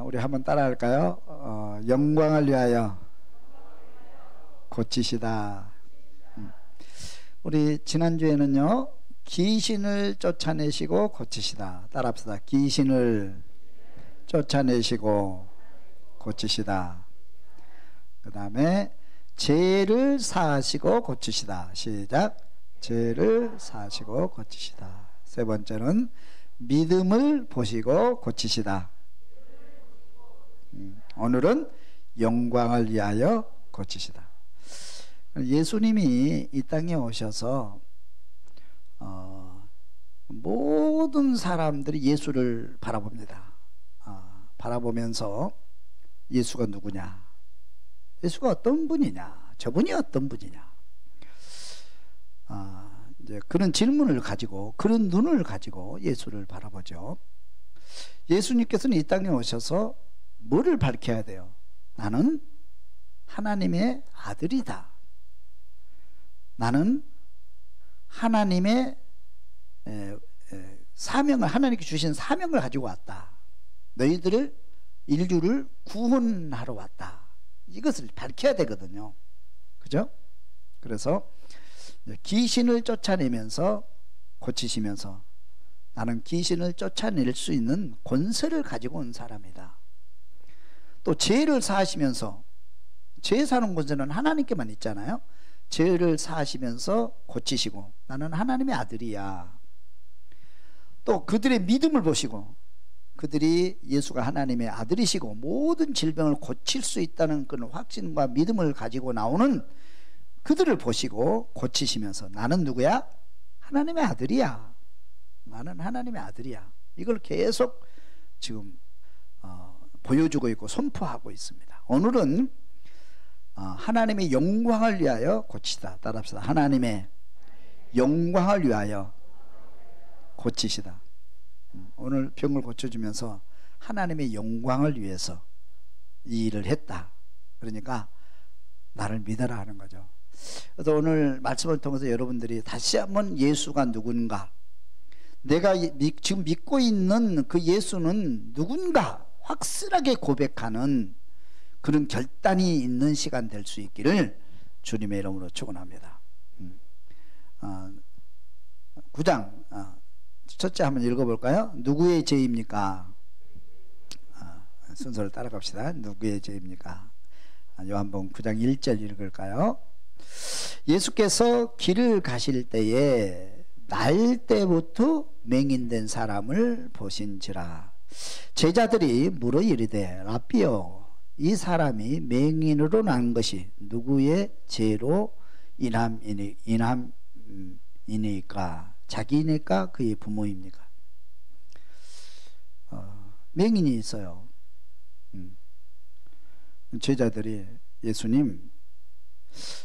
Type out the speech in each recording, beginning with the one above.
우리 한번 따라할까요? 영광을 위하여 고치시다. 우리 지난주에는요, 귀신을 쫓아내시고 고치시다. 따라합시다. 귀신을 쫓아내시고 고치시다. 그 다음에 죄를 사하시고 고치시다. 시작. 죄를 사하시고 고치시다. 세 번째는 믿음을 보시고 고치시다. 오늘은 영광을 위하여 고치시다. 예수님이 이 땅에 오셔서 모든 사람들이 예수를 바라봅니다. 바라보면서 예수가 누구냐, 예수가 어떤 분이냐, 저분이 어떤 분이냐, 이제 그런 질문을 가지고, 그런 눈을 가지고 예수를 바라보죠. 예수님께서는 이 땅에 오셔서 뭐를 밝혀야 돼요? 나는 하나님의 아들이다. 나는 하나님의 사명을, 하나님께 주신 사명을 가지고 왔다. 너희들을, 인류를 구원하러 왔다. 이것을 밝혀야 되거든요. 그죠? 그래서 귀신을 쫓아내면서 고치시면서 나는 귀신을 쫓아낼 수 있는 권세를 가지고 온 사람이다. 또 죄를 사하시면서, 죄 사는 권세는 하나님께만 있잖아요. 죄를 사하시면서 고치시고 나는 하나님의 아들이야. 또 그들의 믿음을 보시고, 그들이 예수가 하나님의 아들이시고 모든 질병을 고칠 수 있다는 그런 확신과 믿음을 가지고 나오는 그들을 보시고 고치시면서 나는 누구야? 하나님의 아들이야. 나는 하나님의 아들이야. 이걸 계속 지금 보여주고 있고 선포하고 있습니다. 오늘은 하나님의 영광을 위하여 고치시다. 따라합시다. 하나님의 영광을 위하여 고치시다. 오늘 병을 고쳐주면서 하나님의 영광을 위해서 이 일을 했다. 그러니까 나를 믿어라 하는 거죠. 그래서 오늘 말씀을 통해서 여러분들이 다시 한번 예수가 누군가, 내가 지금 믿고 있는 그 예수는 누군가 확실하게 고백하는 그런 결단이 있는 시간 될 수 있기를 주님의 이름으로 축원합니다. 9장 첫째 한번 읽어볼까요? 누구의 죄입니까? 순서를 따라갑시다. 누구의 죄입니까? 요한복음 9장 1절 읽을까요? 예수께서 길을 가실 때에 날 때부터 맹인된 사람을 보신지라. 제자들이 물어 이르되 라삐여, 이 사람이 맹인으로 난 것이 누구의 죄로 인함이니까? 자기니까 그의 부모입니까? 맹인이 있어요. 제자들이 예수님,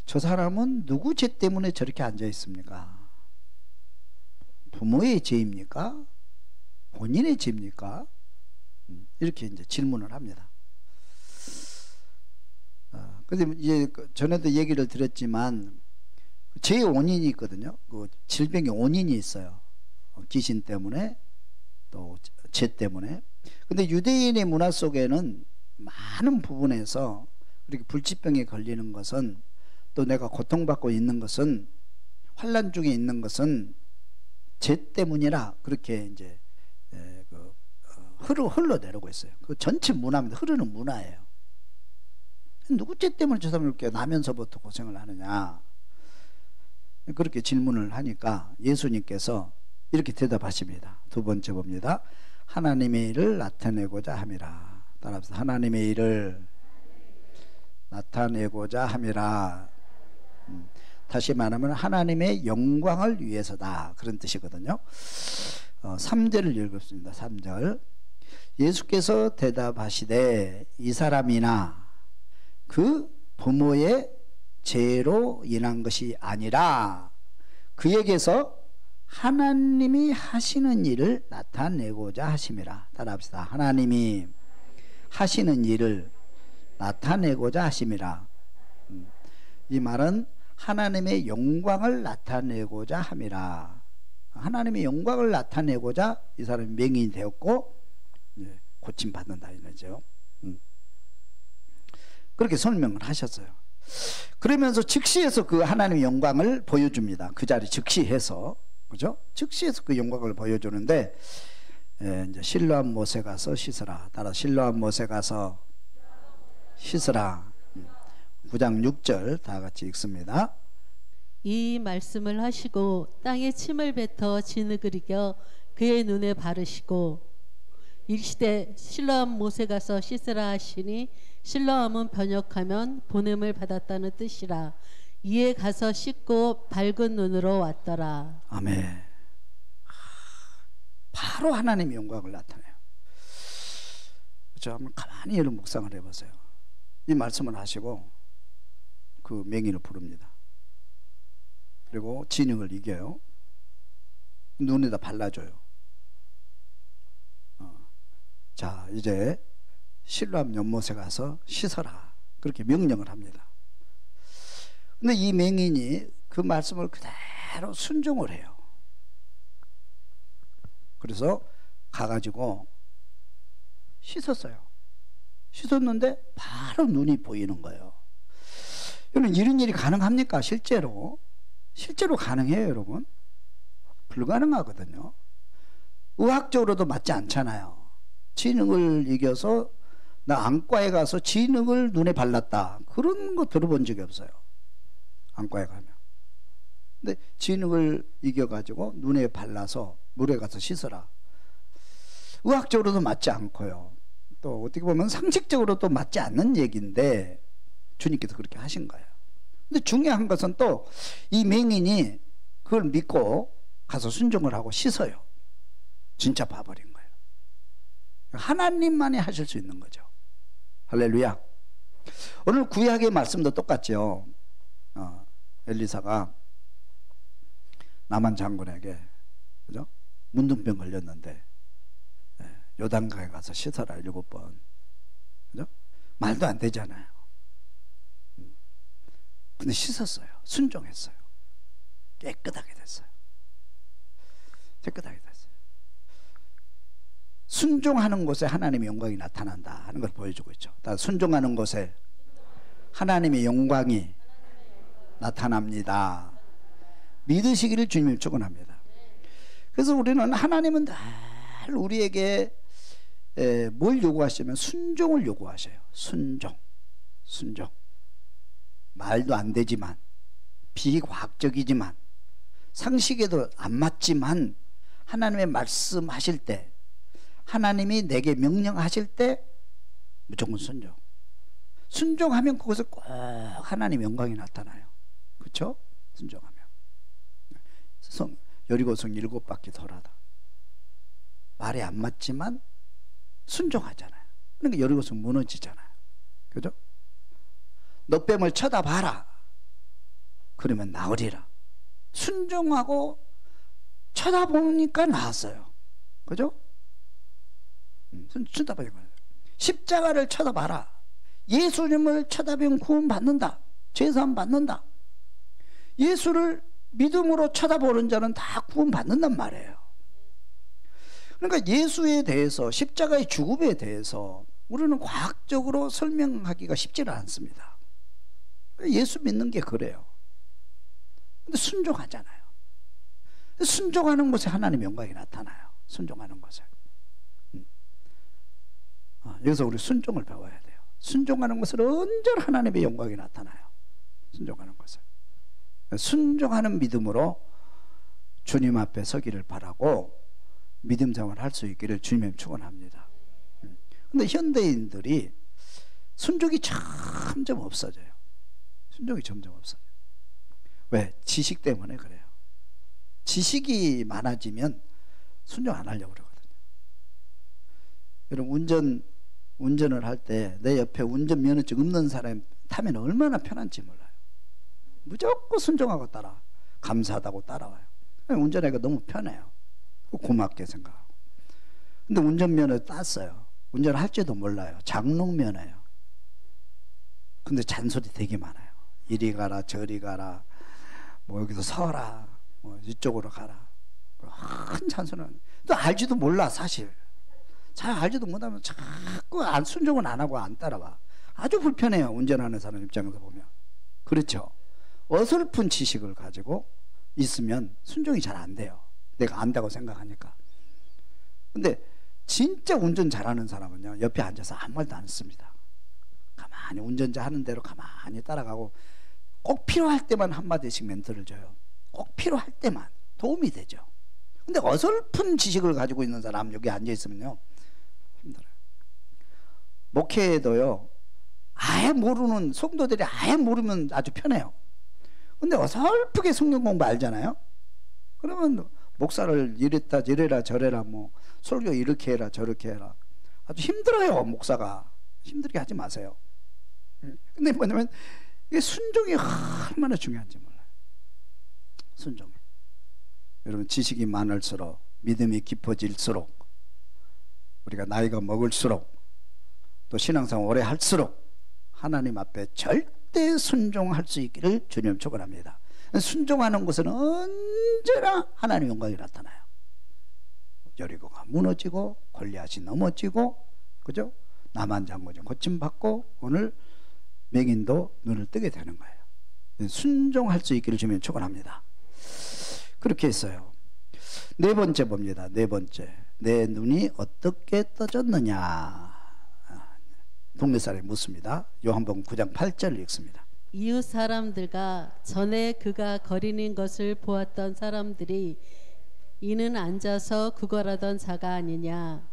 저 사람은 누구 죄 때문에 저렇게 앉아 있습니까? 부모의 죄입니까? 본인의 죄입니까? 이렇게 이제 질문을 합니다. 근데 이제 전에도 얘기를 드렸지만 죄의 원인이 있거든요. 그 질병의 원인이 있어요. 귀신 때문에, 또 죄 때문에. 근데 유대인의 문화 속에는 많은 부분에서 그렇게 불치병에 걸리는 것은, 또 내가 고통받고 있는 것은, 환난 중에 있는 것은 죄 때문이라 그렇게 이제 흘러내려고 있어요. 그 전체 문화입니다. 흐르는 문화예요. 누구 죄 때문에 저 사람을 이렇게 나면서부터 고생을 하느냐, 그렇게 질문을 하니까 예수님께서 이렇게 대답하십니다. 두 번째 봅니다. 하나님의 일을 나타내고자 함이라. 따라합시다. 하나님의 일을 나타내고자 함이라. 다시 말하면 하나님의 영광을 위해서다, 그런 뜻이거든요. 3절을 읽겠습니다. 3절. 예수께서 대답하시되 이 사람이나 그 부모의 죄로 인한 것이 아니라 그에게서 하나님이 하시는 일을 나타내고자 하심이라. 따라합시다. 하나님이 하시는 일을 나타내고자 하심이라. 이 말은 하나님의 영광을 나타내고자 함이라. 하나님의 영광을 나타내고자 이 사람이 맹인이 되었고 고침받는다 이거죠. 그렇게 설명을 하셨어요. 그러면서 즉시해서 그 하나님의 영광을 보여줍니다. 그 자리 즉시해서, 그죠? 즉시해서 그 영광을 보여주는데, 이제 실로암 못에 가서 씻으라. 따라 실로암 못에 가서 씻으라. 9장 6절 다 같이 읽습니다. 이 말씀을 하시고 땅에 침을 뱉어 진흙을 이겨 그의 눈에 바르시고 일시되 실로암 못에 가서 씻으라 하시니 실로암은 번역하면 보냄을 받았다는 뜻이라. 이에 가서 씻고 밝은 눈으로 왔더라. 아멘. 바로 하나님의 영광을 나타내요. 그렇죠? 한번 가만히 여러분 묵상을 해보세요. 이 말씀을 하시고 그 맹인을 부릅니다. 그리고 진흙을 이겨요. 눈에다 발라줘요. 자, 이제 실로암 연못에 가서 씻어라. 그렇게 명령을 합니다. 근데 이 맹인이 그 말씀을 그대로 순종을 해요. 그래서 가가지고 씻었어요. 씻었는데 바로 눈이 보이는 거예요. 여러분, 이런 일이 가능합니까? 실제로 가능해요, 여러분? 불가능하거든요. 의학적으로도 맞지 않잖아요. 진흙을 이겨서 나 안과에 가서 진흙을 눈에 발랐다, 그런 거 들어본 적이 없어요. 안과에 가면. 근데 진흙을 이겨가지고 눈에 발라서 물에 가서 씻어라. 의학적으로도 맞지 않고요. 또 어떻게 보면 상식적으로도 맞지 않는 얘기인데 주님께서 그렇게 하신 거예요. 근데 중요한 것은 또 이 맹인이 그걸 믿고 가서 순종을 하고 씻어요. 진짜 봐버린 거예요. 하나님만이 하실 수 있는 거죠. 할렐루야. 오늘 구약의 말씀도 똑같죠. 엘리사가 나만 장군에게, 그죠? 문둥병 걸렸는데 요단강에 가서 씻어라 7번. 그죠? 말도 안 되잖아요. 근데 씻었어요. 순종했어요. 깨끗하게 됐어요. 깨끗하게 됐어요. 순종하는 곳에 하나님의 영광이 나타난다 하는 걸 보여주고 있죠. 순종하는 곳에 하나님의 영광이 나타납니다. 믿으시기를 주님이 축원합니다. 그래서 우리는 하나님은 늘 우리에게 뭘 요구하시냐면 순종을 요구하셔요. 순종. 말도 안 되지만, 비과학적이지만, 상식에도 안 맞지만 하나님의 말씀하실 때, 하나님이 내게 명령하실 때 무조건 순종. 순종하면 그것을 꼭 하나님의 영광이 나타나요. 그렇죠? 순종하면. 여리고성 7바퀴 돌아다. 말이 안 맞지만 순종하잖아요. 그러니까 여리고성 무너지잖아요. 그죠? 너 뺨을 쳐다봐라. 그러면 나으리라. 순종하고 쳐다보니까 나았어요. 그죠? 쳐다보니까. 십자가를 쳐다봐라. 예수님을 쳐다보면 구원받는다. 죄사함 받는다. 예수를 믿음으로 쳐다보는 자는 다 구원받는단 말이에요. 그러니까 예수에 대해서, 십자가의 죽음에 대해서 우리는 과학적으로 설명하기가 쉽지는 않습니다. 예수 믿는 게 그래요. 근데 순종하잖아요. 순종하는 곳에 하나님의 영광이 나타나요. 순종하는 곳에. 여기서 우리 순종을 배워야 돼요. 순종하는 것은 언제나 하나님의 영광이 나타나요. 순종하는 것을. 순종하는 믿음으로 주님 앞에 서기를 바라고 믿음 생활을 할 수 있기를 주님의 축원합니다. 근데 현대인들이 순종이 점점 없어져요. 순종이 점점 없어져요. 왜? 지식 때문에 그래요. 지식이 많아지면 순종 안 하려고 그러거든요. 여러분, 운전을 할 때 내 옆에 운전면허증 없는 사람 타면 얼마나 편한지 몰라요. 무조건 순종하고 감사하다고 따라와요. 운전하기가 너무 편해요. 고맙게 생각하고. 근데 운전면허 땄어요. 운전할지도 몰라요. 장롱면허예요. 근데 잔소리 되게 많아요. 이리 가라 저리 가라, 뭐 여기서 서라, 뭐 이쪽으로 가라, 큰 잔소리는 또 알지도 몰라. 사실 잘 알지도 못하면 자꾸 순종은 안 하고 안 따라와. 아주 불편해요. 운전하는 사람 입장에서 보면. 그렇죠. 어설픈 지식을 가지고 있으면 순종이 잘 안 돼요. 내가 안다고 생각하니까. 근데 진짜 운전 잘하는 사람은요, 옆에 앉아서 아무 말도 안 씁니다. 가만히 운전자 하는 대로 가만히 따라가고, 꼭 필요할 때만 한마디씩 멘트를 줘요. 꼭 필요할 때만. 도움이 되죠. 근데 어설픈 지식을 가지고 있는 사람 여기 앉아 있으면요, 힘들어요. 목회에도요, 아예 모르는 성도들이 아예 모르면 아주 편해요. 근데 어설프게 성경 공부 알잖아요. 그러면 목사를 이래라 저래라, 뭐 설교 이렇게 해라 저렇게 해라, 아주 힘들어요. 목사가 힘들게 하지 마세요. 근데 뭐냐면 이게 순종이 얼마나 중요한지 몰라요. 순종이. 여러분, 지식이 많을수록, 믿음이 깊어질수록, 우리가 나이가 먹을수록, 또 신앙생활 오래 할수록 하나님 앞에 절대 순종할 수 있기를 주님 축원합니다. 순종하는 것은 언제나 하나님의 영광이 나타나요. 여리고가 무너지고 골리앗이 넘어지고, 그죠? 남한 장군이 고침받고 오늘 맹인도 눈을 뜨게 되는 거예요. 순종할 수 있기를 주님 축원합니다. 그렇게 했어요. 네 번째 봅니다. 네 번째, 내 눈이 어떻게 떠졌느냐. 동네 사람이 묻습니다. 요한복음 9장 8절을 읽습니다. 이웃 사람들과 전에 그가 거리는 것을 보았던 사람들이 이는 앉아서 구걸하던 자가 아니냐.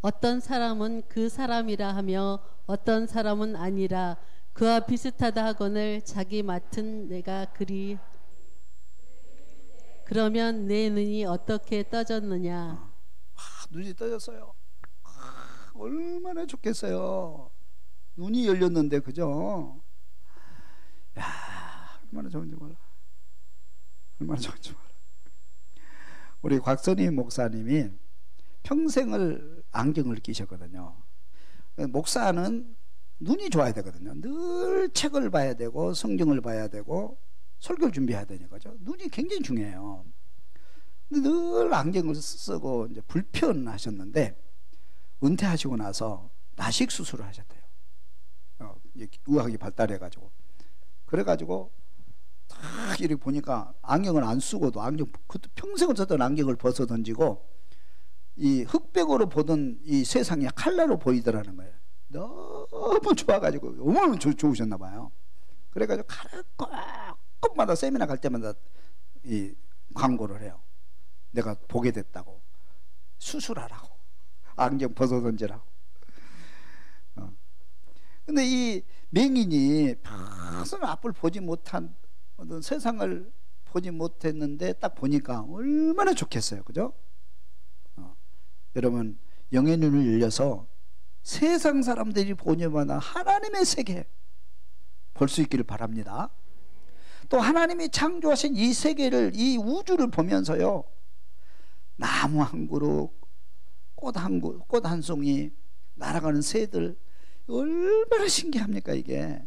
어떤 사람은 그 사람이라 하며 어떤 사람은 아니라 그와 비슷하다 하거늘 자기 맡은 내가 그리. 그러면 내 눈이 어떻게 떠졌느냐. 눈이 떠졌어요. 얼마나 좋겠어요. 눈이 열렸는데, 그죠? 야, 얼마나 좋은지 몰라. 얼마나 좋은지 몰라. 우리 곽선희 목사님이 평생을 안경을 끼셨거든요. 목사는 눈이 좋아야 되거든요. 늘 책을 봐야 되고 성경을 봐야 되고 설교를 준비해야 되니까죠. 눈이 굉장히 중요해요. 근데 늘 안경을 쓰고 이제 불편하셨는데, 은퇴하시고 나서 라식 수술을 하셨대요. 의학이 발달해가지고. 그래가지고 딱 이렇게 보니까 안경을 안 쓰고도 그것도 평생을 썼던 안경을 벗어 던지고 이 흑백으로 보던 이 세상이 칼라로 보이더라는 거예요. 너무 좋아가지고 얼마나 좋으셨나 봐요. 그래가지고 꼭마다 세미나 갈 때마다 이 광고를 해요. 내가 보게 됐다고, 수술하라고, 안경 벗어 던지라고. 근데 이 맹인이 평생 앞을 보지 못한 어떤 세상을 보지 못했는데 딱 보니까 얼마나 좋겠어요. 그죠? 여러분, 영의 눈을 열려서 세상 사람들이 보냐마나 하나님의 세계 볼 수 있기를 바랍니다. 또 하나님이 창조하신 이 세계를, 이 우주를 보면서요, 나무 한 그루, 꽃 한 송이, 날아가는 새들, 얼마나 신기합니까 이게.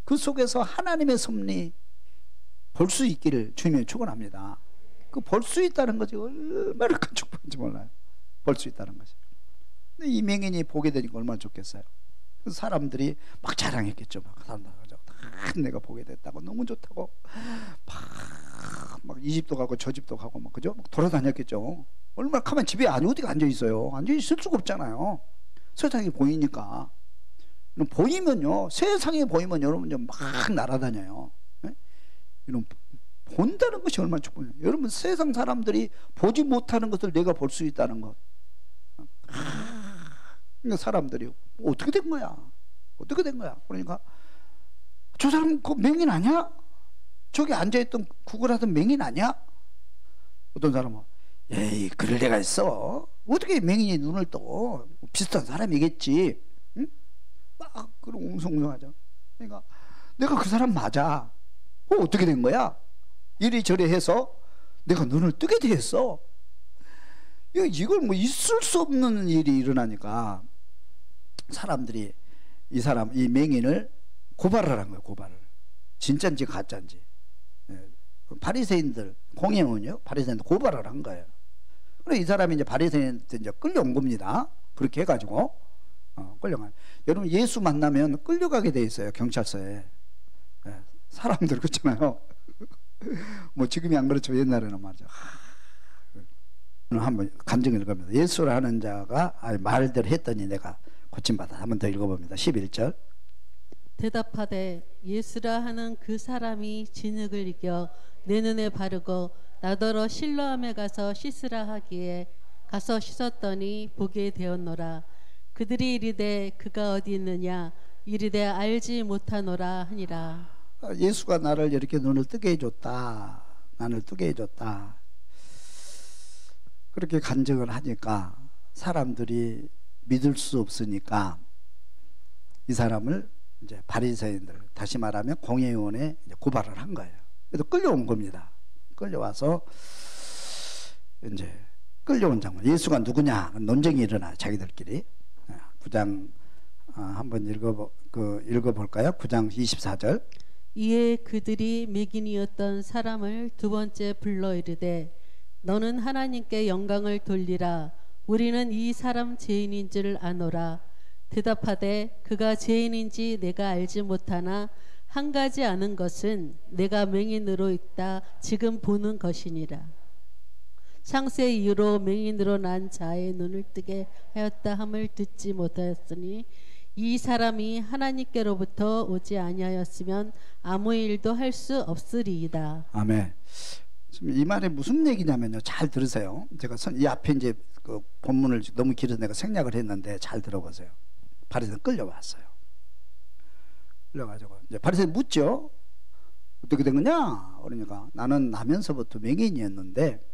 그 속에서 하나님의 섭리 볼 수 있기를 주님이 축원합니다. 그 볼 수 있다는 것이 얼마나 큰 축복인지 몰라요. 볼 수 있다는 것이. 근데 이 맹인이 보게 되니까 얼마나 좋겠어요. 그래서 사람들이 막 자랑했겠죠. 내가 보게 됐다고, 너무 좋다고, 막 이 집도 가고 저 집도 가고 막, 그죠? 막 돌아다녔겠죠. 얼마나 가만 집에 어디가 앉아 있어요. 앉아 있을 수가 없잖아요. 세상이 보이니까. 보이면요, 세상에 보이면 여러분 막 날아다녀요. 네? 이런 본다는 것이 얼마나 축복이에요. 여러분, 세상 사람들이 보지 못하는 것을 내가 볼 수 있다는 것. 그러니까 사람들이 어떻게 된 거야? 어떻게 된 거야? 그러니까 저 사람 그 맹인 아니야? 저기 앉아있던 구걸하던 맹인 아니야? 어떤 사람은 에이, 그럴 리가 있어. 어떻게 맹인이 눈을 떠? 비슷한 사람이겠지. 응? 막 그런 웅성웅성하죠. 그러니까 내가 그 사람 맞아. 어떻게 된 거야? 이리저리 해서 내가 눈을 뜨게 됐어. 이걸 뭐 있을 수 없는 일이 일어나니까 사람들이 이 맹인을 고발을 한 거예요. 고발을. 진짜인지 가짜인지. 바리새인들, 공회원이요, 바리새인들 고발을 한 거예요. 그래 이 사람이 이제 바리새인한테 이제 끌려온 겁니다. 그렇게 해가지고 끌려가. 여러분 예수 만나면 끌려가게 돼 있어요. 경찰서에. 사람들 그렇잖아요. 뭐 지금이 안 그렇죠. 옛날에는 말이죠. 한번 간증 읽어봅니다. 예수라는 자가 말대로 했더니 내가 고침받아. 한번 더 읽어봅니다. 11절. 대답하되 예수라 하는 그 사람이 진흙을 이겨 내 눈에 바르고 나더러 실로암에 가서 씻으라 하기에 가서 씻었더니 보게 되었노라. 그들이 이르되 그가 어디 있느냐 이르되 알지 못하노라 하니라. 예수가 나를 이렇게 눈을 뜨게 해줬다. 나를 뜨게 해줬다. 그렇게 간증을 하니까 사람들이 믿을 수 없으니까 이 사람을 이제 바리새인들, 다시 말하면 공회의원에 고발을 한 거예요. 그래서 끌려온 겁니다. 끌려와서 이제 끌려온 장면. 예수가 누구냐 논쟁이 일어나요. 자기들끼리. 9장 한번 읽어볼까요? 9장 24절. 이에 그들이 맹인이었던 사람을 두 번째 불러 이르되 너는 하나님께 영광을 돌리라. 우리는 이 사람 죄인인 줄 아노라. 대답하되 그가 죄인인지 내가 알지 못하나 한 가지 아는 것은 내가 맹인으로 있다 지금 보는 것이니라. 창세 이후로 맹인으로 난 자의 눈을 뜨게 하였다 함을 듣지 못하였으니 이 사람이 하나님께로부터 오지 아니하였으면 아무 일도 할 수 없으리이다. 아멘. 지금 이 말이 무슨 얘기냐면요. 잘 들으세요. 제가 이 앞에 이제 그 본문을 너무 길어서 내가 생략을 했는데 잘 들어보세요. 바리새인 끌려왔어요. 끌려가지고 이제 바리새인 묻죠. 어떻게 된 거냐? 그러니까 나는 나면서부터 맹인이었는데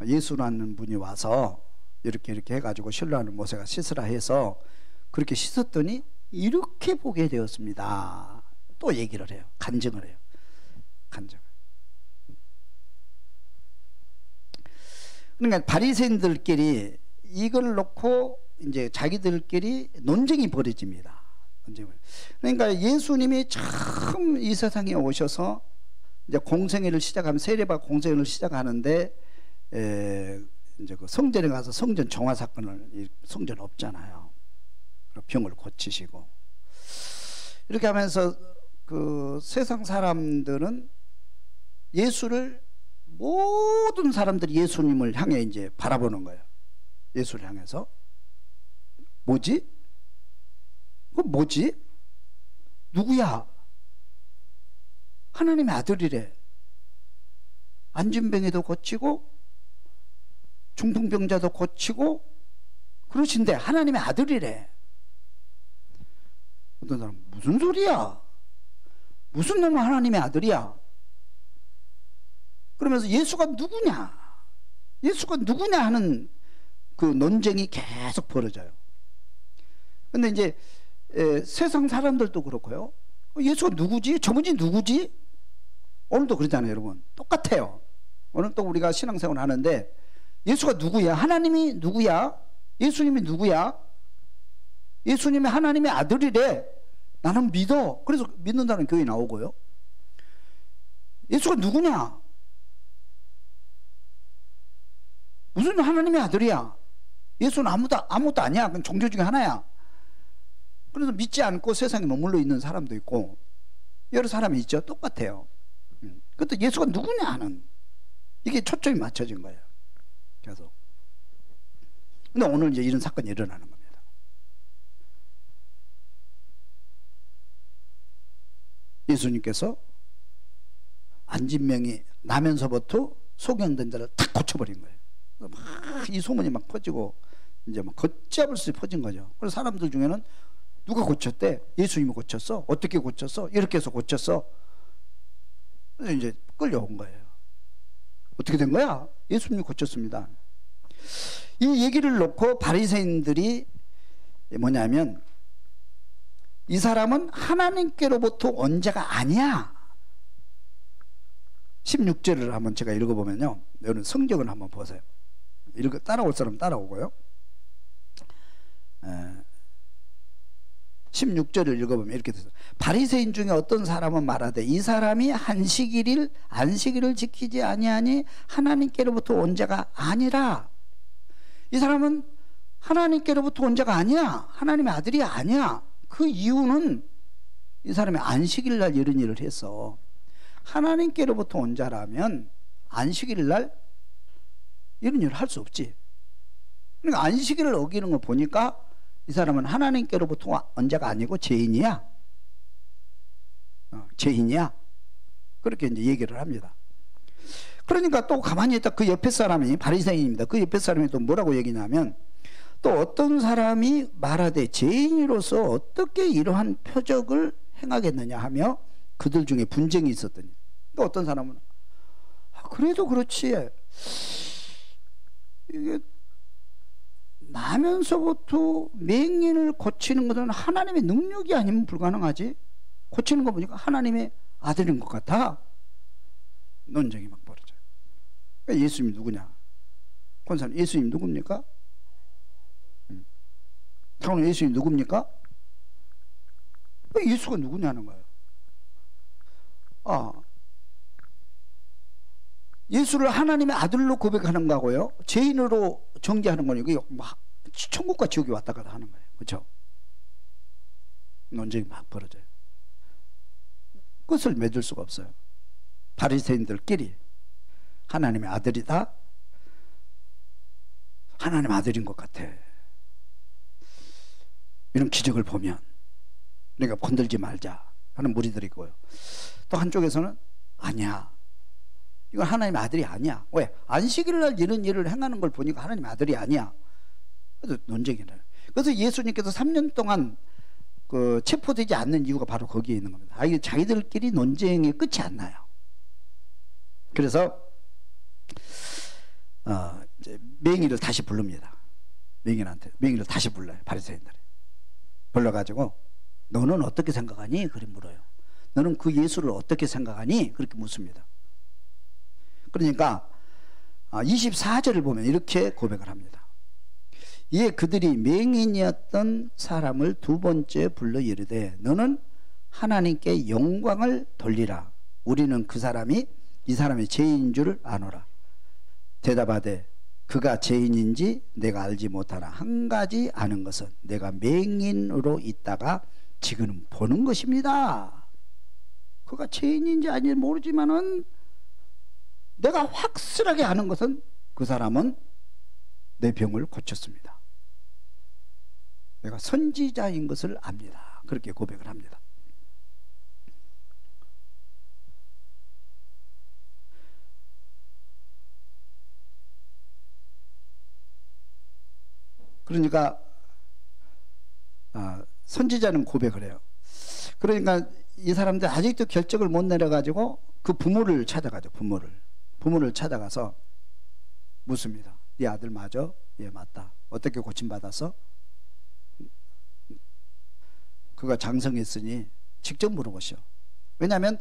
예수라는 분이 와서 이렇게 해가지고 실로하는 모세가 씻으라 해서 그렇게 씻었더니 이렇게 보게 되었습니다. 또 얘기를 해요. 간증을 해요. 간증. 그러니까 바리새인들끼리 이걸 놓고 이제 자기들끼리 논쟁이 벌어집니다. 그러니까 예수님이 처음 이 세상에 오셔서 이제 공생애를 시작하면 세례받 공생애를 시작하는데 이제 그 성전에 가서 성전 정화 사건을 성전 없잖아요. 병을 고치시고 이렇게 하면서 그 세상 사람들은 예수를 모든 사람들이 예수님을 향해 이제 바라보는 거예요. 예수를 향해서 뭐지? 그 뭐지? 누구야? 하나님의 아들이래. 안진병에도 고치고 중풍병자도 고치고 그러신데 하나님의 아들이래. 어떤 사람 무슨 소리야? 무슨 놈은 하나님의 아들이야? 그러면서 예수가 누구냐? 예수가 누구냐 하는 그 논쟁이 계속 벌어져요. 근데 이제 세상 사람들도 그렇고요. 예수가 누구지? 저분이 누구지? 오늘도 그러잖아요, 여러분. 똑같아요. 오늘 또 우리가 신앙생활 하는데 예수가 누구야? 하나님이 누구야? 예수님이 누구야? 예수님이 하나님의 아들이래. 나는 믿어. 그래서 믿는다는 교회 나오고요. 예수가 누구냐? 무슨 하나님의 아들이야? 예수는 아무것도 아니야. 그냥 종교 중에 하나야. 그래서 믿지 않고 세상에 머물러 있는 사람도 있고 여러 사람이 있죠. 똑같아요. 그것도 예수가 누구냐 하는 이게 초점이 맞춰진 거예요. 계속. 근데 오늘 이제 이런 사건이 일어나는 겁니다. 예수님께서 안진병이 나면서부터 소경된 자를 탁 고쳐버린 거예요. 막 이 소문이 막 퍼지고 이제 막 걷잡을 수 퍼진 거죠. 그래서 사람들 중에는 누가 고쳤대? 예수님이 고쳤어? 어떻게 고쳤어? 이렇게 해서 고쳤어? 그래서 이제 끌려온 거예요. 어떻게 된 거야? 예수님이 고쳤습니다. 이 얘기를 놓고 바리새인들이 뭐냐면 이 사람은 하나님께로부터 온 자가 아니야. 16절을 한번 제가 읽어보면요. 여러분 성경을 한번 보세요. 따라올 사람 따라오고요. 16절을 읽어보면 이렇게 되죠. 바리새인 중에 어떤 사람은 말하되 이 사람이 안식일을 지키지 아니하니 하나님께로부터 온 자가 아니라. 이 사람은 하나님께로부터 온 자가 아니야. 하나님의 아들이 아니야. 그 이유는 이 사람이 안식일 날 이런 일을 했어. 하나님께로부터 온 자라면 안식일 날 이런 일을 할 수 없지. 그러니까 안식일을 어기는 걸 보니까 이 사람은 하나님께로부터 온 자가 아니고 죄인이야. 죄인이야. 그렇게 이제 얘기를 합니다. 그러니까 또 가만히 있다 그 옆에 사람이 바리새인입니다. 그 옆에 사람이 또 뭐라고 얘기냐면 또 어떤 사람이 말하되 죄인으로서 어떻게 이러한 표적을 행하겠느냐 하며 그들 중에 분쟁이 있었더니 또 어떤 사람은 그래도 그렇지 이게 나면서부터 맹인을 고치는 것은 하나님의 능력이 아니면 불가능하지. 고치는 거 보니까 하나님의 아들인 것 같아. 논쟁이 막 벌어져요. 예수님이 누구냐? 권사님 예수님 누굽니까? 당연히 예수님 누굽니까? 예수가 누구냐는 거예요. 예수를 하나님의 아들로 고백하는 거고요. 죄인으로 정죄하는 거니까 이거 천국과 지옥이 왔다 갔다 하는 거예요. 그렇죠? 논쟁이 막 벌어져요. 끝을 맺을 수가 없어요. 바리새인들끼리 하나님의 아들이다. 하나님의 아들인 것 같아. 이런 기적을 보면 그러니까 건들지 말자 하는 무리들이 있고요. 또 한쪽에서는 아니야. 이건 하나님의 아들이 아니야. 왜? 안식일 날 이런 일을 행하는 걸 보니까 하나님의 아들이 아니야. 그래서 논쟁이 나요. 그래서 예수님께서 3년 동안 체포되지 않는 이유가 바로 거기에 있는 겁니다. 이게 자기들끼리 논쟁의 끝이 안 나요. 그래서 이제 맹인을 다시 부릅니다. 맹인을 다시 불러요. 바리새인들이 불러가지고 너는 어떻게 생각하니? 그렇게 물어요. 너는 그 예수를 어떻게 생각하니? 그렇게 묻습니다. 그러니까 24절을 보면 이렇게 고백을 합니다. 이에 그들이 맹인이었던 사람을 두 번째 불러 이르되 너는 하나님께 영광을 돌리라. 우리는 이 사람이 죄인인 줄 아노라. 대답하되 그가 죄인인지 내가 알지 못하나 한 가지 아는 것은 내가 맹인으로 있다가 지금은 보는 것입니다. 그가 죄인인지 아닌지 모르지만은 내가 확실하게 아는 것은 그 사람은 내 병을 고쳤습니다. 내가 선지자인 것을 압니다. 그렇게 고백을 합니다. 그러니까 선지자는 고백을 해요. 그러니까 이 사람들 아직도 결정을 못 내려가지고 그 부모를 찾아가죠. 부모를 찾아가서 묻습니다. 네 아들 맞아? 예, 맞다. 어떻게 고침받았어? 그가 장성했으니 직접 물어보시오. 왜냐하면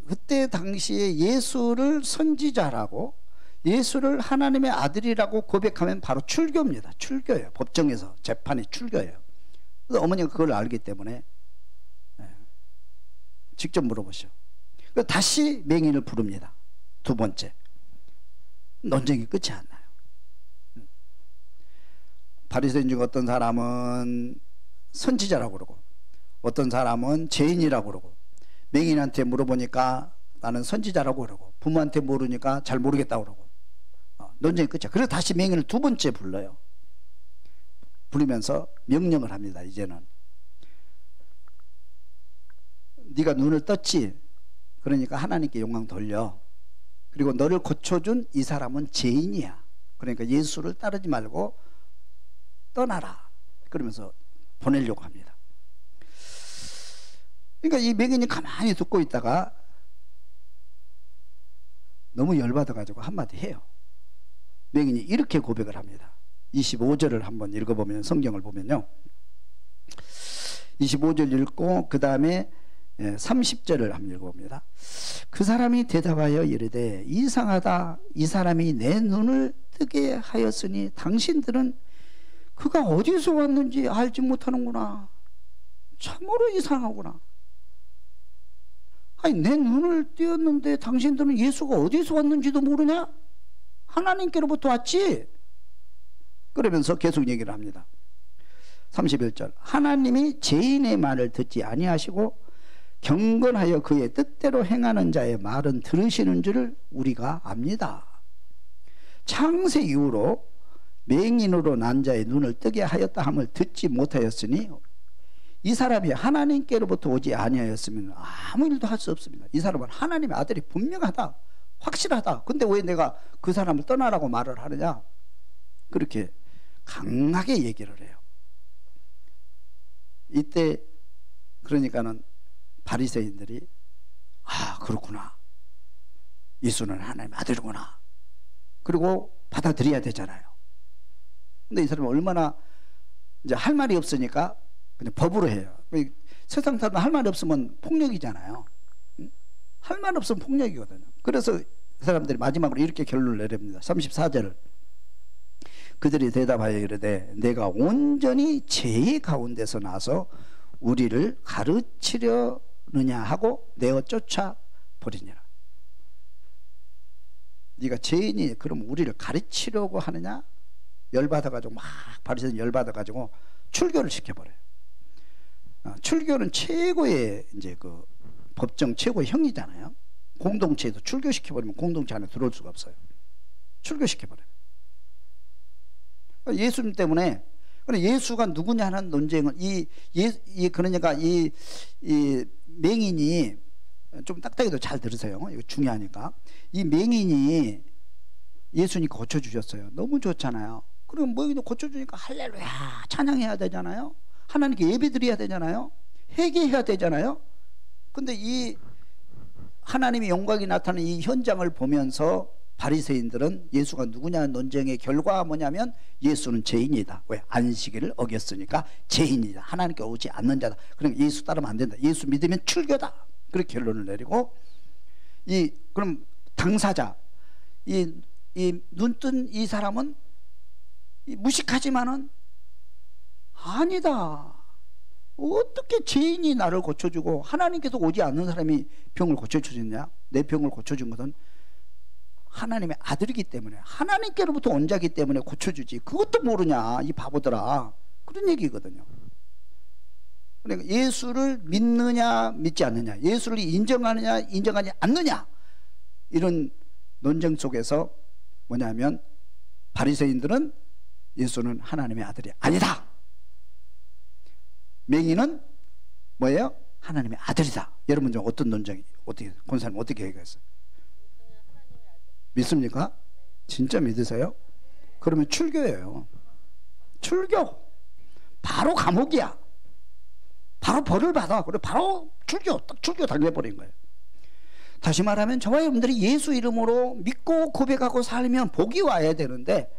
그때 당시에 예수를 선지자라고 예수를 하나님의 아들이라고 고백하면 바로 출교입니다. 출교예요. 법정에서 재판이 출교예요. 그래서 어머니가 그걸 알기 때문에 직접 물어보시오. 다시 맹인을 부릅니다. 두 번째. 논쟁이 끝이 안 나요. 바리새인 중 어떤 사람은 선지자라고 그러고 어떤 사람은 죄인이라고 그러고 맹인한테 물어보니까 나는 선지자라고 그러고 부모한테 모르니까 잘 모르겠다고 그러고 논쟁이 끝이야. 그래서 다시 맹인을 두 번째 불러요. 부르면서 명령을 합니다. 이제는 네가 눈을 떴지? 그러니까 하나님께 영광 돌려. 그리고 너를 고쳐준 이 사람은 죄인이야. 그러니까 예수를 따르지 말고 떠나라. 그러면서 보내려고 합니다. 그러니까 이 맹인이 가만히 듣고 있다가 너무 열받아가지고 한마디 해요. 맹인이 이렇게 고백을 합니다. 25절을 한번 읽어보면 성경을 보면요. 25절 읽고 그 다음에 30절을 한번 읽어봅니다. 그 사람이 대답하여 이르되 이상하다. 이 사람이 내 눈을 뜨게 하였으니 당신들은 그가 어디서 왔는지 알지 못하는구나. 참으로 이상하구나. 아니 내 눈을 띄었는데 당신들은 예수가 어디서 왔는지도 모르냐? 하나님께로부터 왔지. 그러면서 계속 얘기를 합니다. 31절 하나님이 죄인의 말을 듣지 아니하시고 경건하여 그의 뜻대로 행하는 자의 말은 들으시는 줄을 우리가 압니다. 창세 이후로 맹인으로 난 자의 눈을 뜨게 하였다 함을 듣지 못하였으니 이 사람이 하나님께로부터 오지 아니하였으면 아무 일도 할 수 없습니다. 이 사람은 하나님의 아들이 분명하다, 확실하다. 근데 왜 내가 그 사람을 떠나라고 말을 하느냐? 그렇게 강하게 얘기를 해요. 이때 그러니까는 바리새인들이 아 그렇구나, 예수는 하나님의 아들이구나, 그리고 받아들여야 되잖아요. 근데 이 사람은 얼마나 이제 할 말이 없으니까 그냥 법으로 해요. 세상 사람 할 말이 없으면 폭력이잖아요. 할 말 없으면 폭력이거든요. 그래서 사람들이 마지막으로 이렇게 결론을 내립니다. 34절 그들이 대답하여 이르되 내가 온전히 죄의 가운데서 나서 우리를 가르치려느냐 하고 내어 쫓아 버리니라. 네가 죄인이 그럼 우리를 가르치려고 하느냐? 열받아가지고 막 바리새인 열받아가지고 출교를 시켜버려요. 출교는 최고의 이제 그 법정 최고의 형이잖아요. 공동체에도 출교시켜버리면 공동체 안에 들어올 수가 없어요. 출교시켜버려요. 예수님 때문에. 예수가 누구냐 하는 논쟁을 그러니까 이 맹인이 좀 딱딱이도 잘 들으세요. 이거 중요하니까. 이 맹인이 예수님 고쳐주셨어요. 너무 좋잖아요. 그럼 뭐 고쳐주니까 할렐루야 찬양해야 되잖아요. 하나님께 예배드려야 되잖아요. 회개해야 되잖아요. 근데 이 하나님의 영광이 나타나는 이 현장을 보면서 바리새인들은 예수가 누구냐는 논쟁의 결과가 뭐냐면 예수는 죄인이다. 왜? 안식일을 어겼으니까 죄인이다. 하나님께 오지 않는 자다. 그러니까 예수 따르면 안 된다. 예수 믿으면 출교다. 그렇게 결론을 내리고 그럼 당사자 이 눈뜬 이 사람은 무식하지만은 아니다. 어떻게 죄인이 나를 고쳐주고 하나님께서 오지 않는 사람이 병을 고쳐주느냐? 내 병을 고쳐준 것은 하나님의 아들이기 때문에 하나님께로부터 온 자기 때문에 고쳐주지. 그것도 모르냐 이 바보들아. 그런 얘기거든요. 그러니까 예수를 믿느냐 믿지 않느냐, 예수를 인정하느냐 인정하지 않느냐, 이런 논쟁 속에서 뭐냐면 바리새인들은 예수는 하나님의 아들이 아니다. 맹인은 뭐예요? 하나님의 아들이다. 여러분 중 어떤 논쟁이 권사님 어떻게 얘기했어요? 믿습니까? 진짜 믿으세요? 그러면 출교예요. 출교. 바로 감옥이야. 바로 벌을 받아. 그래 바로 딱 출교 당해버린 거예요. 다시 말하면 저와 여러분들이 예수 이름으로 믿고 고백하고 살면 복이 와야 되는데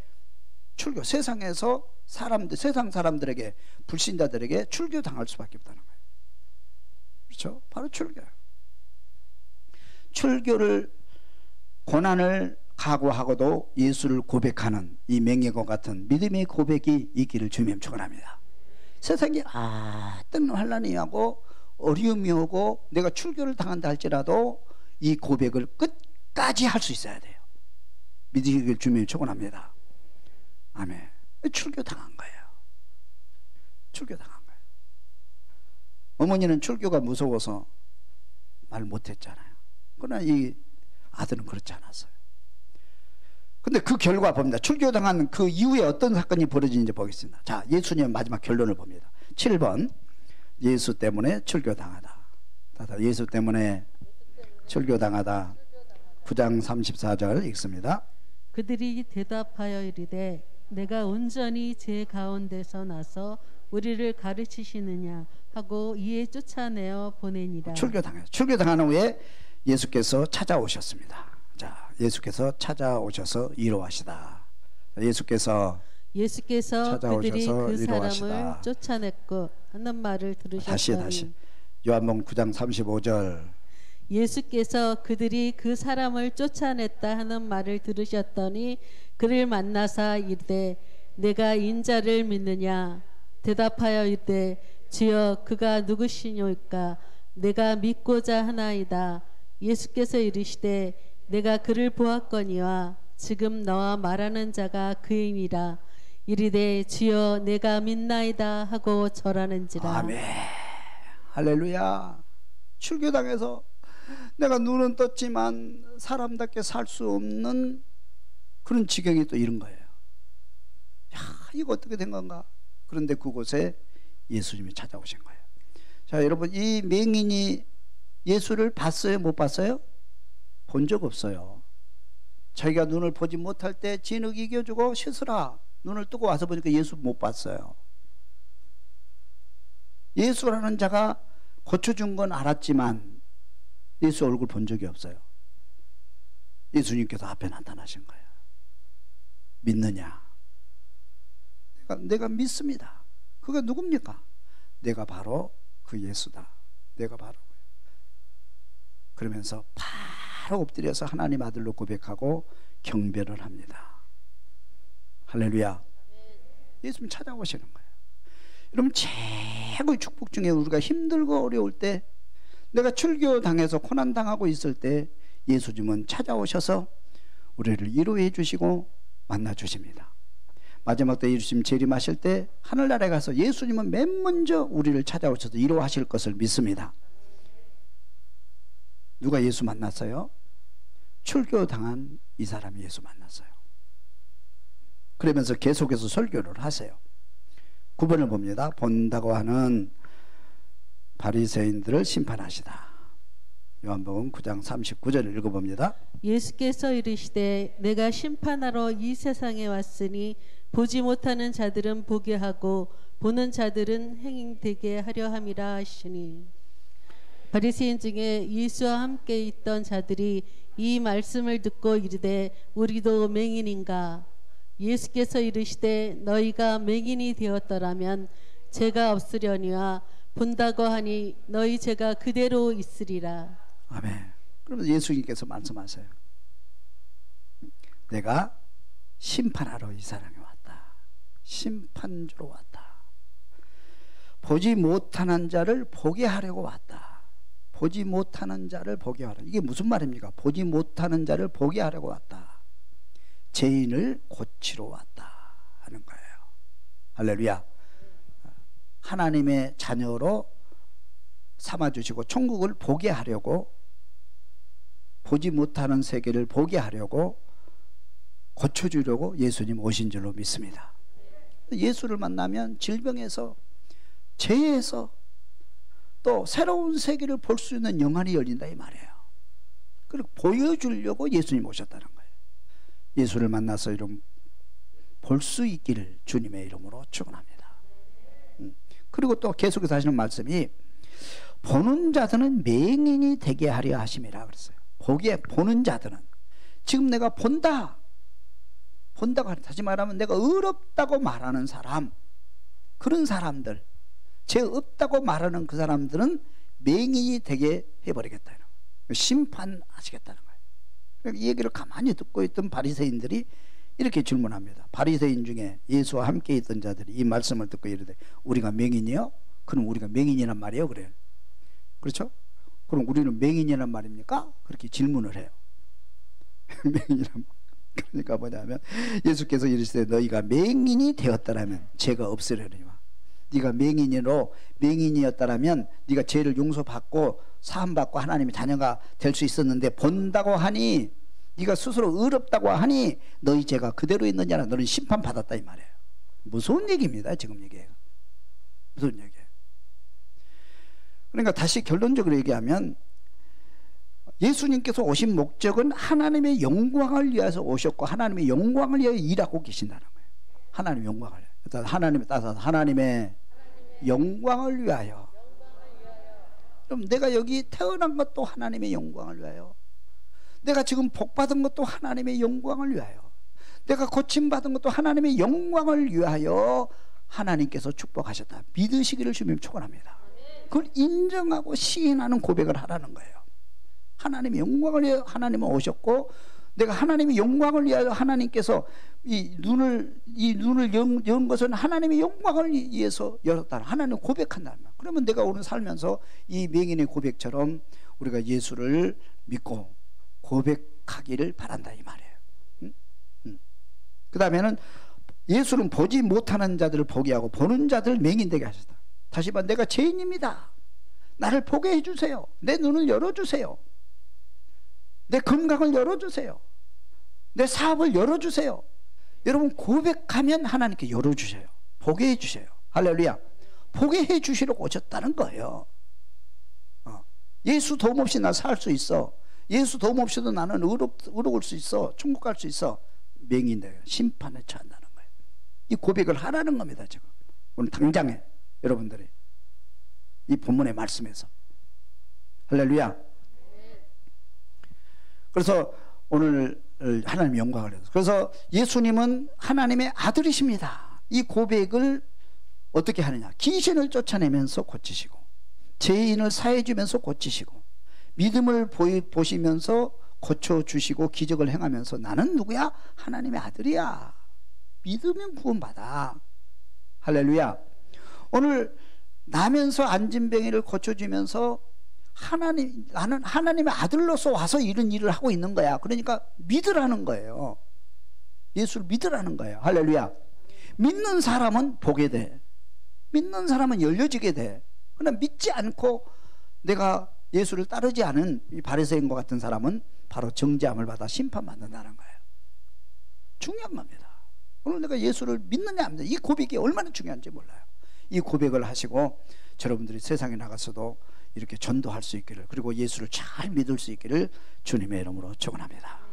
출교, 세상에서 세상 사람들에게, 불신자들에게 출교 당할 수밖에 없다는 거예요. 그렇죠? 바로 출교예요. 출교를 고난을 각오하고도 예수를 고백하는 이 맹인과 같은 믿음의 고백이 있기를 주님 축원합니다. 세상에 어떤 환난이 오고 어려움이 오고 내가 출교를 당한다 할지라도 이 고백을 끝까지 할 수 있어야 돼요. 믿으시길 주님 축원합니다. 아멘. 출교 당한 거예요. 출교 당한 거예요. 어머니는 출교가 무서워서 말 못했잖아요. 그러나 이 아들은 그렇지 않았어요. 근데 그 결과 봅니다. 출교당한 그 이후에 어떤 사건이 벌어지는지 보겠습니다. 자, 예수님의 마지막 결론을 봅니다. 7번 예수 때문에 출교당하다. 예수 때문에 출교당하다. 9장 34절 읽습니다. 그들이 대답하여 이르되 내가 온전히 제 가운데서 나서 우리를 가르치시느냐 하고 이에 쫓아내어 보내니라. 출교당해요. 출교당한 후에 예수께서 찾아오셨습니다. 자, 예수께서 찾아오셔서 이로하시다. 예수께서 그들이 그 이로하시다. 사람을 쫓아냈고 하는 말을 들으셨더니 다시 요한복음 9장 35절 예수께서 그들이 그 사람을 쫓아냈다 하는 말을 들으셨더니 그를 만나사 이르되 내가 인자를 믿느냐 대답하여 이르되 주여 그가 누구시뇨이까 내가 믿고자 하나이다. 예수께서 이르시되 내가 그를 보았거니와 지금 너와 말하는 자가 그이니라. 이르되 주여 내가 믿나이다 하고 절하는지라. 아멘. 할렐루야. 출교당에서 내가 눈은 떴지만 사람답게 살 수 없는 그런 지경이 또 이런 거예요. 야, 이거 어떻게 된 건가? 그런데 그곳에 예수님이 찾아오신 거예요. 자, 여러분, 이 맹인이 예수를 봤어요? 못 봤어요? 본 적 없어요. 자기가 눈을 보지 못할 때 진흙 이겨주고 씻으라. 눈을 뜨고 와서 보니까 예수 못 봤어요. 예수라는 자가 고쳐준 건 알았지만 예수 얼굴 본 적이 없어요. 예수님께서 앞에 나타나신 거예요. 믿느냐? 내가 믿습니다. 그가 누굽니까? 내가 바로 그 예수다. 내가 바로. 그러면서 바로 엎드려서 하나님 아들로 고백하고 경배를 합니다. 할렐루야. 예수님 찾아오시는 거예요. 여러분, 최고의 축복 중에 우리가 힘들고 어려울 때, 내가 출교당해서 고난당하고 있을 때 예수님은 찾아오셔서 우리를 위로해 주시고 만나 주십니다. 마지막 때 예수님 재림하실 때 하늘나라에 가서 예수님은 맨 먼저 우리를 찾아오셔서 위로하실 것을 믿습니다. 누가 예수 만났어요? 출교당한 이 사람이 예수 만났어요. 그러면서 계속해서 설교를 하세요. 9번을 봅니다. 본다고 하는 바리새인들을 심판하시다. 요한복음 9장 39절을 읽어봅니다. 예수께서 이르시되 내가 심판하러 이 세상에 왔으니 보지 못하는 자들은 보게 하고 보는 자들은 행되게 하려 함이라 하시니. 바리새인 중에 예수와 함께 있던 자들이 이 말씀을 듣고 이르되 우리도 맹인인가? 예수께서 이르시되 너희가 맹인이 되었더라면 죄가 없으려니와 본다고 하니 너희 죄가 그대로 있으리라. 아멘. 그러면 예수님께서 말씀하세요. 내가 심판하러 이 사람이 왔다. 심판주로 왔다. 보지 못하는 자를 보게 하려고 왔다. 보지 못하는 자를 보게 하라. 이게 무슨 말입니까? 보지 못하는 자를 보게 하려고 왔다. 죄인을 고치러 왔다 하는 거예요. 할렐루야. 하나님의 자녀로 삼아주시고 천국을 보게 하려고, 보지 못하는 세계를 보게 하려고, 고쳐주려고 예수님 오신 줄로 믿습니다. 예수를 만나면 질병에서, 죄에서 또 새로운 세계를 볼 수 있는 영안이 열린다 이 말이에요. 그리고 보여주려고 예수님 오셨다는 거예요. 예수를 만나서 이런 볼 수 있기를 주님의 이름으로 축원합니다. 그리고 또 계속해서 하시는 말씀이 보는 자들은 맹인이 되게 하려 하심이라 그랬어요. 보는 자들은, 지금 내가 본다고 하는, 다시 말하면 내가 의롭다고 말하는 사람, 그런 사람들, 죄 없다고 말하는 그 사람들은 맹인이 되게 해버리겠다, 심판하시겠다는 거예요. 그러니까 이 얘기를 가만히 듣고 있던 바리새인들이 이렇게 질문합니다. 바리새인 중에 예수와 함께 있던 자들이 이 말씀을 듣고 이르되 우리가 맹인이요? 그럼 우리가 맹인이란 말이에요? 그래요. 그렇죠? 그럼 우리는 맹인이란 말입니까? 그렇게 질문을 해요. 맹인이란, 그러니까 뭐냐면 예수께서 이르시되 너희가 맹인이 되었다라면 죄가 없으려니와. 네가 맹인이었다라면 네가 죄를 용서받고 사함받고 하나님의 자녀가 될 수 있었는데, 본다고 하니, 네가 스스로 의롭다고 하니 너희 죄가 그대로 있느냐라. 너는 심판받았다 이 말이에요. 무서운 얘기입니다. 지금 얘기예요. 무서운 얘기예요. 그러니까 다시 결론적으로 얘기하면 예수님께서 오신 목적은 하나님의 영광을 위해서 오셨고 하나님의 영광을 위해 일하고 계신다는 거예요. 하나님의 영광을 위해. 하나님의 영광을 위하여. 그럼 내가 여기 태어난 것도 하나님의 영광을 위하여, 내가 지금 복받은 것도 하나님의 영광을 위하여, 내가 고침받은 것도 하나님의 영광을 위하여 하나님께서 축복하셨다. 믿으시기를 주님 축원합니다. 그걸 인정하고 시인하는 고백을 하라는 거예요. 하나님의 영광을 위하여 하나님은 오셨고, 내가 하나님의 영광을 위하여 하나님께서 이 눈을 연 것은 하나님의 영광을 위해서 열었다. 하나님을 고백한다는 거예요. 그러면 내가 오늘 살면서 이 맹인의 고백처럼 우리가 예수를 믿고 고백하기를 바란다 이 말이에요. 그 다음에는 예수는 보지 못하는 자들을 보게 하고 보는 자들을 맹인되게 하셨다. 다시 봐, 내가 죄인입니다. 나를 보게 해주세요. 내 눈을 열어주세요. 내 건강을 열어주세요. 내 사업을 열어주세요. 여러분, 고백하면 하나님께 열어주셔요. 보게 해주셔요. 할렐루야. 보게 해주시려고 오셨다는 거예요. 예수 도움 없이 나 살 수 있어. 예수 도움 없이도 나는 의로울 수 있어. 천국 갈 수 있어. 맹인들 심판에 처한다는 거예요. 이 고백을 하라는 겁니다. 지금 오늘 당장에 여러분들이 이 본문의 말씀에서. 할렐루야. 그래서 오늘 하나님 영광을 해서, 그래서 예수님은 하나님의 아들이십니다. 이 고백을 어떻게 하느냐? 귀신을 쫓아내면서 고치시고, 죄인을 사해주면서 고치시고, 믿음을 보시면서 고쳐주시고, 기적을 행하면서 나는 누구야? 하나님의 아들이야. 믿으면 구원받아. 할렐루야. 오늘 나면서 안진뱅이를 고쳐주면서 나는 하나님의 아들로서 와서 이런 일을 하고 있는 거야. 그러니까 믿으라는 거예요. 예수를 믿으라는 거예요. 할렐루야. 믿는 사람은 보게 돼. 믿는 사람은 열려지게 돼. 그러나 믿지 않고 내가 예수를 따르지 않은 이 바리새인과 같은 사람은 바로 정죄함을 받아 심판받는다는 거예요. 중요한 겁니다. 오늘 내가 예수를 믿느냐 안 믿느냐, 이 고백이 얼마나 중요한지 몰라요. 이 고백을 하시고 여러분들이 세상에 나가서도 이렇게 전도할 수 있기를, 그리고 예수를 잘 믿을 수 있기를 주님의 이름으로 축원합니다.